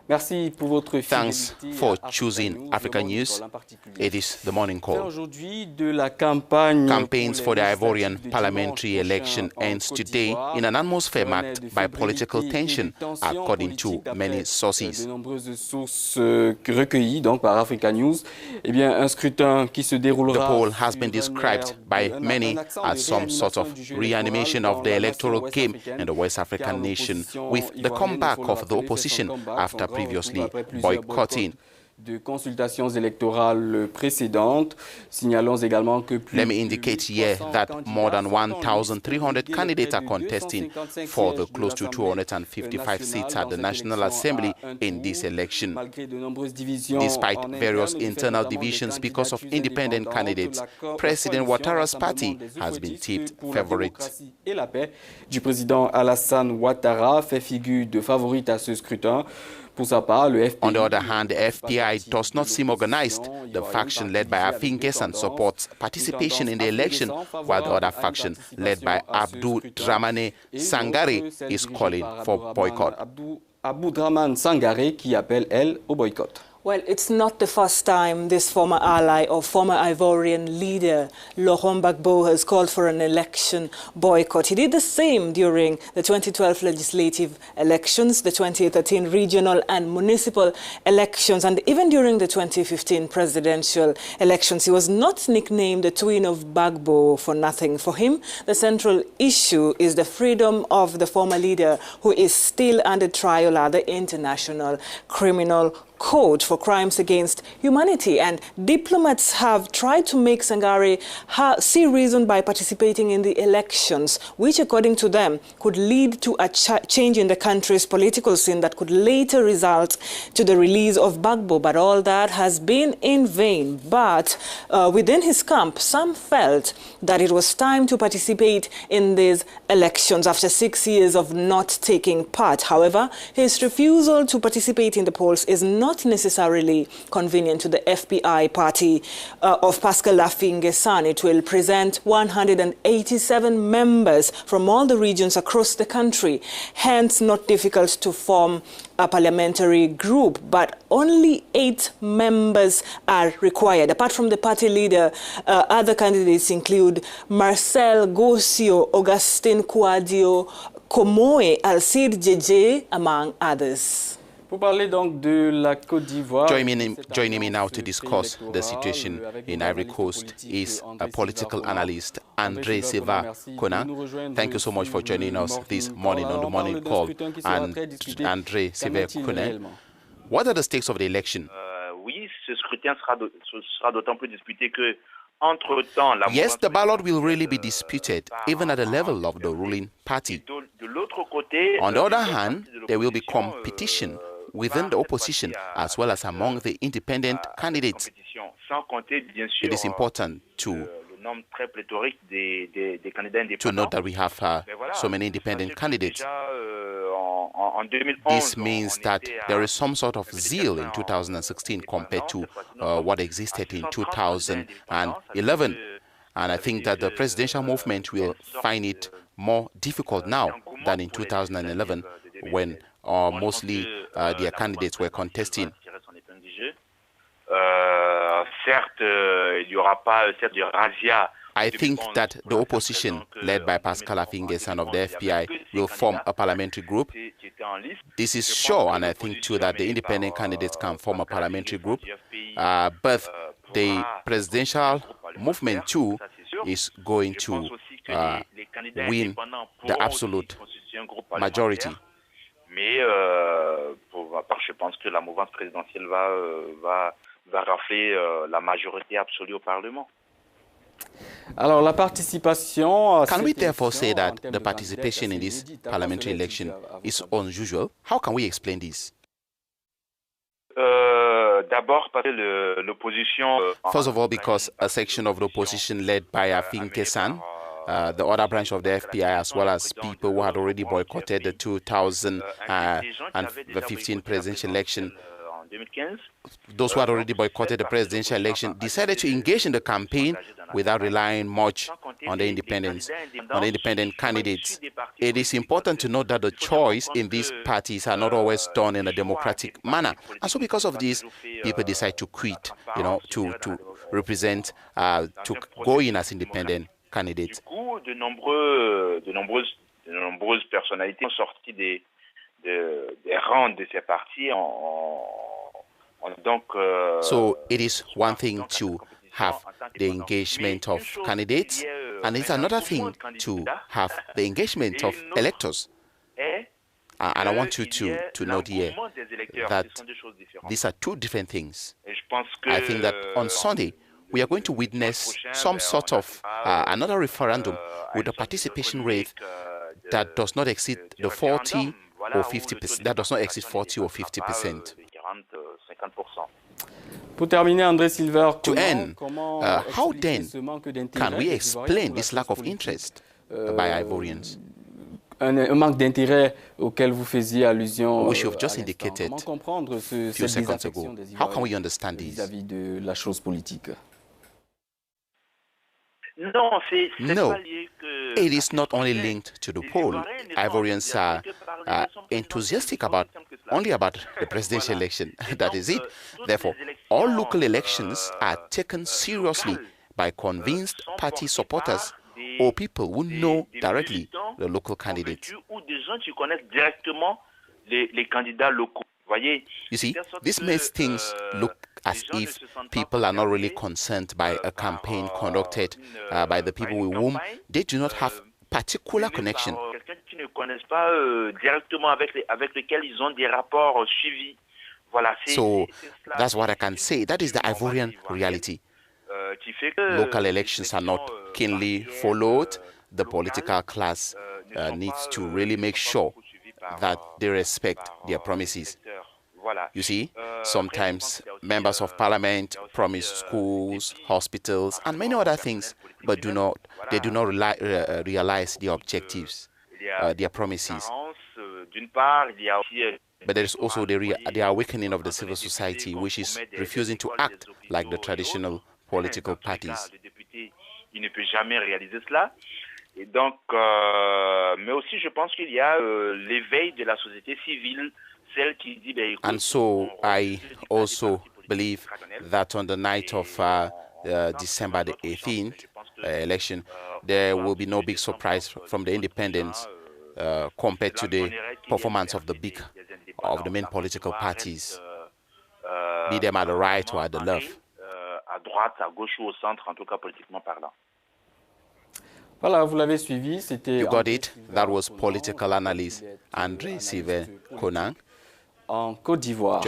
Merci pour votre Thanks for choosing Africa News. It is the morning call. Campaigns for the Ivorian parliamentary election ends today in an atmosphere marked by political tension, according to many sources. The poll has been described by many as some sort of reanimation of the electoral game in the West African nation, with the comeback of the opposition after previously boycotting. Let me indicate here that more than 1,300 candidates are contesting for the close to 255 seats at the National Assembly in this election. Despite various internal divisions because of independent candidates, President Ouattara's party has been tipped favorite. On the other hand, the FPI does not seem organized. The faction led by Afin Ghesan supports participation in the election, while the other faction led by Abdou Dramane Sangare is calling for boycott. Abdou Dramane Sangare qui appelle, elle, au boycott. Well, it's not the first time this former ally or former Ivorian leader, Laurent Gbagbo, has called for an election boycott. He did the same during the 2012 legislative elections, the 2013 regional and municipal elections, and even during the 2015 presidential elections. He was not nicknamed the twin of Gbagbo for nothing. For him, the central issue is the freedom of the former leader, who is still under trial at the International Criminal Court for crimes against humanity. And diplomats have tried to make Sangare see reason by participating in the elections, which, according to them, could lead to a change in the country's political scene that could later result to the release of Gbagbo. But all that has been in vain. But within his camp, some felt that it was time to participate in these elections after 6 years of not taking part. However, his refusal to participate in the polls is not necessarily convenient to the FPI party of Pascal Afin Ghesan. It will present 187 members from all the regions across the country, hence not difficult to form a parliamentary group, but only 8 members are required. Apart from the party leader, other candidates include Marcel Gossio, Augustin Kouadio, Komoe, Alcide Djeje, among others. Joining me now to discuss the situation in Ivory Coast is a political analyst, André Silva Kona. Thank you so much for joining us this morning on the morning call. And André Silva Kona, what are the stakes of the election? Oui, ce scrutin sera d'autant plus disputé que yes, the ballot will really be disputed, even at the level of the ruling party. On the other hand, there will be competition within the opposition as well as among the independent candidates. It is important to note that we have so many independent candidates. This means that there is some sort of zeal in 2016 compared to what existed in 2011. And I think that the presidential movement will find it more difficult now than in 2011, when mostly their candidates were contesting. I think that the opposition, led by Pascal Afin Ghesan of the FPI, will form a parliamentary group. This is sure, and I think too that the independent candidates can form a parliamentary group. But the presidential movement too is going to win the absolute majority. Mais pour ma part, je pense que la mouvance présidentielle va rafler la majorité absolue au Parlement. Alors, la participation Can we therefore say that the participation in this parliamentary election is unusual? How can we explain this? D'abord parce que l'opposition... First of all, because a section of the opposition led by Afin Ghesan, the other branch of the FPI, as well as people who had already boycotted the 2015 presidential election, those who had already boycotted the presidential election decided to engage in the campaign without relying much on the independent candidates. It is important to note that the choice in these parties are not always done in a democratic manner. And so because of this, people decide to quit, to represent, to go in as independent candidates. De nombreuses personnalités sont sorties des rangs de ces partis So it is one thing to have the engagement of candidates, and it's another thing to have the engagement of electors. And I want you to note here that these are two different things. I think that on Sunday, we are going to witness some sort of another referendum with a participation rate that does not exceed the 40 or 50%. That does not exceed 40 or 50%. To end, how then can we explain this lack of interest by Ivorians? Un manque d'intérêt auquel vous faisiez allusion. Which you've just indicated Comment comprendre few seconds ago. How can we understand this? Vis-à-vis de la chose politique? No, it is not only linked to the poll. Ivorians are enthusiastic only about the presidential election. That is it. Therefore, all local elections are taken seriously by convinced party supporters or people who know directly the local candidates. You see, this makes things look as if people are not really concerned by a campaign conducted by the people with whom they do not have particular connection. So that's what I can say. That is the Ivorian reality. Local elections are not keenly followed. The political class needs to really make sure that they respect their promises. You see, sometimes members of parliament promise schools, hospitals, and many other things, but they do not realize their objectives, their promises. But there is also the awakening of the civil society, which is refusing to act like the traditional political parties. Et donc, mais aussi, je pense qu'il y a l'éveil de la société civile, celle qui dit, and so I also believe that on the night of December the 18th election, there will be no big surprise from the independents compared to the performance of the main political parties, be them at the right or at the left. À droite, à gauche ou au centre, en tout cas politiquement parlant. Voilà, vous l'avez suivi, c'était... You got it. That was political analyst André Sylvain Konang. En Côte d'Ivoire.